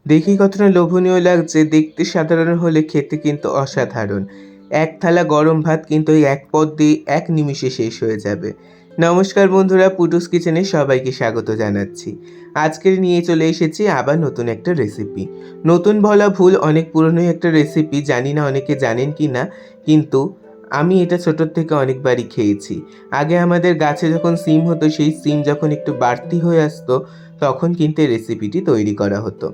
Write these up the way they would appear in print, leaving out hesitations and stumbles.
দেখি কতটা লোভনীয় লাগছে, দেখতে সাধারণ হলে খেতে কিন্তু অসাধারণ। এক থালা গরম ভাত কিন্তু এই এক পদ দিয়ে এক নিমিষে শেষ হয়ে যাবে। নমস্কার বন্ধুরা, পুটুস কিচেনে সবাইকে স্বাগত জানাচ্ছি। আজকের নিয়ে চলে এসেছি আবার নতুন একটা রেসিপি। নতুন বলা ভুল, অনেক পুরনোই একটা রেসিপি, জানি না অনেকে জানেন কি না, কিন্তু আমি এটা ছোটোর থেকে অনেকবারই খেয়েছি। আগে আমাদের গাছে যখন সিম হতো, সেই সিম যখন একটু বাড়তি হয়ে আসতো, তখন কিন্তু এই রেসিপিটি তৈরি করা হতো।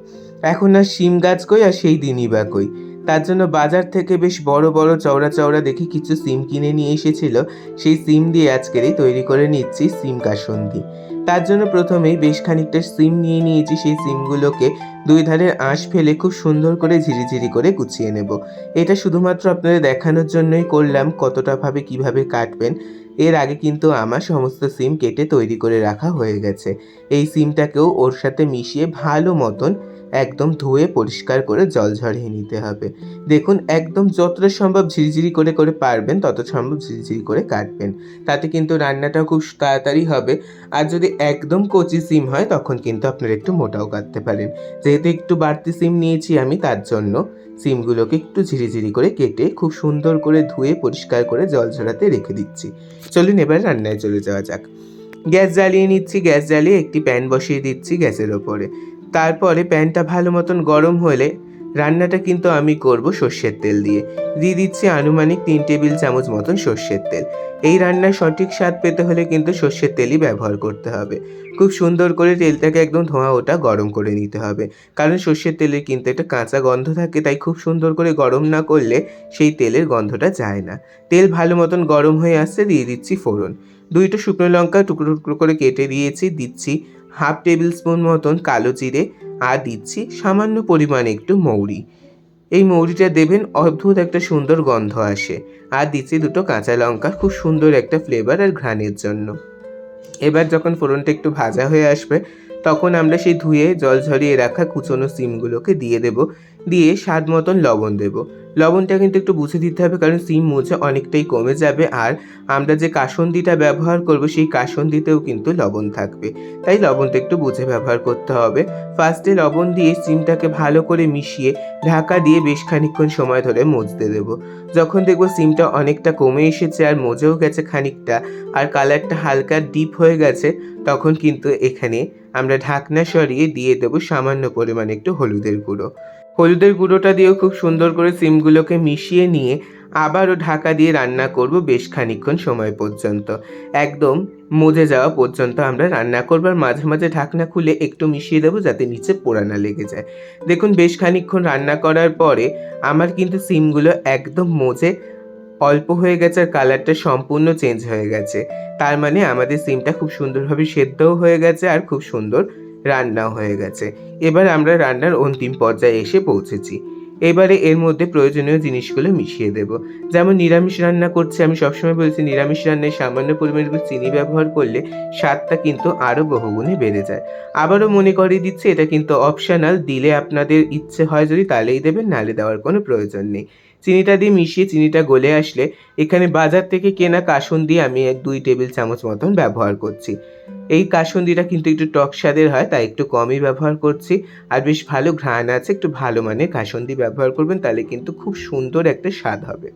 এখন আর শিম গাছ কই, আর সেই দিনই বা কই। তার জন্য বাজার থেকে বেশ বড় বড় চওড়া চওড়া দেখে কিছু সিম কিনে নিয়ে এসেছিল। সেই সিম দিয়ে আজকেরই তৈরি করে নিচ্ছি সিম কাসুন্দি। তার জন্য প্রথমেই বেশ খানিকটা সিম নিয়ে নিয়েছি। সেই সিমগুলোকে দুই ধারের আঁশ ফেলে খুব সুন্দর করে ঝিরিঝিরি করে কুচিয়ে নেব। এটা শুধুমাত্র আপনাদের দেখানোর জন্যই করলাম কতটা ভাবে কিভাবে কাটবেন। এর আগে কিন্তু আমার সমস্ত সিম কেটে তৈরি করে রাখা হয়ে গেছে। এই সিমটাকেও ওর সাথে মিশিয়ে ভালো মতন একদম ধুয়ে পরিষ্কার করে জল ঝরিয়ে নিতে হবে। দেখুন, একদম যতটা সম্ভব ঝিরিঝিরি করে করে পারবেন তত সম্ভব ঝিরিঝিরি করে কাটবেন। তাতে কিন্তু রান্নাটাও খুব তাড়াতাড়ি হবে। আর যদি একদম কচি সিম হয় তখন কিন্তু আপনারা একটু মোটাও কাটতে পারেন। যেহেতু একটু বাড়তি সিম নিয়েছি আমি, তার জন্য সিমগুলোকে একটু ঝিরিঝিরি করে কেটে খুব সুন্দর করে ধুয়ে পরিষ্কার করে জল ঝরাতে রেখে দিচ্ছি। চলুন এবার রান্নায় চলে যাওয়া যাক। গ্যাস জ্বালিয়ে নিচ্ছি। গ্যাস জ্বালিয়ে একটি প্যান বসিয়ে দিচ্ছি গ্যাসের ওপরে। তারপরে প্যানটা ভালো মতন গরম হলে রান্নাটা কিন্তু আমি করব সর্ষের তেল দিয়ে। দিয়ে দিচ্ছি আনুমানিক 3 টেবিল চামচ মতন সর্ষের তেল। এই রান্নার সঠিক স্বাদ পেতে হলে কিন্তু সর্ষের তেলই ব্যবহার করতে হবে। খুব সুন্দর করে তেলটাকে একদম ধোঁয়া ওঠা গরম করে নিতে হবে। কারণ সর্ষের তেলের কিন্তু একটা কাঁচা গন্ধ থাকে, তাই খুব সুন্দর করে গরম না করলে সেই তেলের গন্ধটা যায় না। তেল ভালো মতন গরম হয়ে আসছে, দিয়ে দিচ্ছি ফোড়ন। 2টো শুকনো লঙ্কা টুকরো টুকরো করে কেটে দিয়েছি। দিচ্ছি হাফ টেবিল স্পুন মতন কালো জিরে, আর দিচ্ছি সামান্য পরিমাণে একটু মৌরি। এই মৌরিটা দেবেন, অদ্ভুত একটা সুন্দর গন্ধ আসে। আর দিচ্ছি 2টো কাঁচা লঙ্কা, খুব সুন্দর একটা ফ্লেভার আর ঘ্রাণের জন্য। এবার যখন ফোড়নটা একটু ভাজা হয়ে আসবে, তখন আমরা সেই ধুয়ে জল ঝরিয়ে রাখা কুচনো সিমগুলোকে দিয়ে দেব। দিয়ে স্বাদ মতন লবণ দেব। লবণটা কিন্তু একটু বুঝে দিতে হবে, কারণ সিম মুছে অনেকটাই কমে যাবে। আর আমরা যে কাসুন্দিটা ব্যবহার করব, সেই কাসুন্দিতেও কিন্তু লবণ থাকবে, তাই লবণটা একটু বুঝে ব্যবহার করতে হবে। ফার্স্টে লবণ দিয়ে সিমটাকে ভালো করে মিশিয়ে ঢাকা দিয়ে বেশ খানিকক্ষণ সময় ধরে মজতে দেব। যখন দেখব সিমটা অনেকটা কমে এসেছে আর মজেও গেছে খানিকটা, আর কালারটা হালকা ডিপ হয়ে গেছে, তখন কিন্তু এখানে আমরা ঢাকনা সরিয়ে দিয়ে দেবো সামান্য পরিমাণে একটু হলুদের গুঁড়ো। হলুদের গুঁড়োটা দিয়েও খুব সুন্দর করে সিমগুলোকে মিশিয়ে নিয়ে আবারও ঢাকা দিয়ে রান্না করব বেশ খানিকক্ষণ সময় পর্যন্ত। একদম মজে যাওয়া পর্যন্ত আমরা রান্না করব, আর মাঝে মাঝে ঢাকনা খুলে একটু মিশিয়ে দেবো যাতে নিচে পোড়া না লেগে যায়। দেখুন, বেশ খানিকক্ষণ রান্না করার পরে আমার কিন্তু সিমগুলো একদম মজে অল্প হয়ে গেছে, আর কালারটা সম্পূর্ণ চেঞ্জ হয়ে গেছে। তার মানে আমাদের সিমটা খুব সুন্দরভাবে সেদ্ধও হয়ে গেছে আর খুব সুন্দর রান্নাও হয়ে গেছে। এবার আমরা রান্নার অন্তিম পর্যায়ে এসে পৌঁছেছি। এবারে এর মধ্যে প্রয়োজনীয় জিনিসগুলো মিশিয়ে দেব। যেমন নিরামিষ রান্না করছি, আমি সবসময় বলছি নিরামিষ রান্নায় সামান্য পরিমাণে একটু চিনি ব্যবহার করলে স্বাদটা কিন্তু আরও বহুগুণে বেড়ে যায়। আবারও মনে করিয়ে দিচ্ছি, এটা কিন্তু অপশনাল, দিলে আপনাদের ইচ্ছে হয় যদি তাহলেই দেবেন, নাহলে দেওয়ার কোনো প্রয়োজন নেই। চিনিটা দিয়ে মিশিয়ে চিনিটা গলে আসলে এখানে বাজার থেকে কেনা কাসুন্দি আমি 2 টেবিল চামচ মতন ব্যবহার করছি। এই কাসুন্দিটা কিন্তু একটু টক স্বাদের হয়, তাই একটু কমই ব্যবহার করছি। আর বেশ ভালো ঘ্রাণ আছে, একটু ভালো মানের কাসুন্দি ব্যবহার করবেন, তাহলে কিন্তু খুব সুন্দর একটা স্বাদ হবে।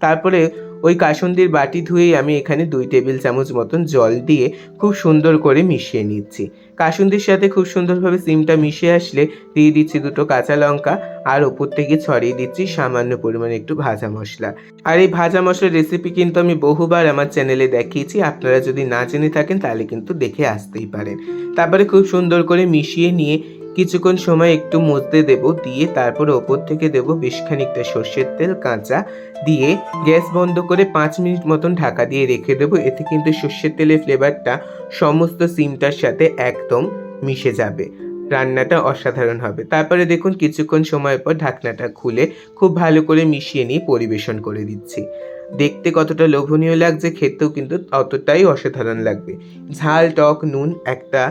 তারপরে ওই কাসুন্দির বাটি ধুয়েই আমি এখানে 2 টেবিল চামচ মতন জল দিয়ে খুব সুন্দর করে মিশিয়ে নিচ্ছি। কাসুন্দির সাথে খুব সুন্দরভাবে সিমটা মিশে আসলে দিয়ে দিচ্ছি 2টো কাঁচা লঙ্কা, আর ওপর থেকে ছড়িয়ে দিচ্ছি সামান্য পরিমাণে একটু ভাজা মশলা। আর এই ভাজা মশলার রেসিপি কিন্তু আমি বহুবার আমার চ্যানেলে দেখিয়েছি, আপনারা যদি না জেনে থাকেন তাহলে কিন্তু দেখে আসতেই পারেন। তারপরে খুব সুন্দর করে মিশিয়ে নিয়ে কিছুক্ষণ সময় একটু মজতে দেব, দিয়ে তারপরে ওপর থেকে দেব বেশ খানিকটা সর্ষের তেল কাঁচা, দিয়ে গ্যাস বন্ধ করে 5 মিনিট মতন ঢাকা দিয়ে রেখে দেবো। এতে কিন্তু সর্ষের তেলের ফ্লেভারটা সমস্ত সিমটার সাথে একদম মিশে যাবে, রান্নাটা অসাধারণ হবে। তারপরে দেখুন কিছুক্ষণ সময় পর ঢাকনাটা খুলে খুব ভালো করে মিশিয়ে নিয়ে পরিবেশন করে দিচ্ছি। দেখতে কতটা লোভনীয় লাগছে, খেতেও কিন্তু ততটাই অসাধারণ লাগবে। ঝাল, টক, নুন, একটা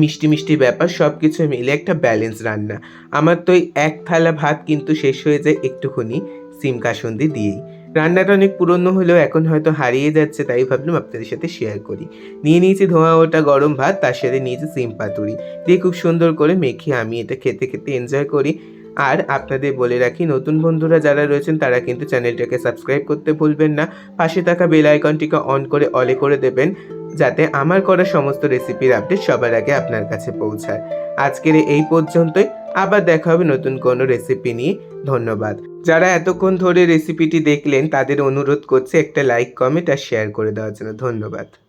মিষ্টি মিষ্টি ব্যাপার, সব কিছু মিলে একটা ব্যালেন্স রান্না। আমার তো এই এক থালা ভাত কিন্তু শেষ হয়ে যায় একটুখানি সিম কাসুন্দি দিয়েই। রান্নাটা অনেক পুরনো হলেও এখন হয়তো হারিয়ে যাচ্ছে, তাই ভাবলাম আপনাদের সাথে শেয়ার করি। নিয়ে নিয়েছি ধোঁয়া ওঠা গরম ভাত, তার সাথে নিয়েছি সিম পাতুরি দিয়ে খুব সুন্দর করে মেখে আমি এটা খেতে খেতে এনজয় করি। আর আপনাদের বলে রাখি, নতুন বন্ধুরা যারা রয়েছেন তারা কিন্তু চ্যানেলটাকে সাবস্ক্রাইব করতে ভুলবেন না। পাশে থাকা বেল আইকনটিকে অন করে অলে করে দেবেন, যাতে আমার করা সমস্ত রেসিপির আপডেট সবার আগে আপনার কাছে পৌঁছায়। আজকের এই পর্যন্তই, আবার দেখা হবে নতুন কোনো রেসিপি নিয়ে। ধন্যবাদ। যারা এতক্ষণ ধরে রেসিপিটি দেখলেন তাদের অনুরোধ করছি একটা লাইক, কমেন্ট আর শেয়ার করে দেওয়ার জন্য। ধন্যবাদ।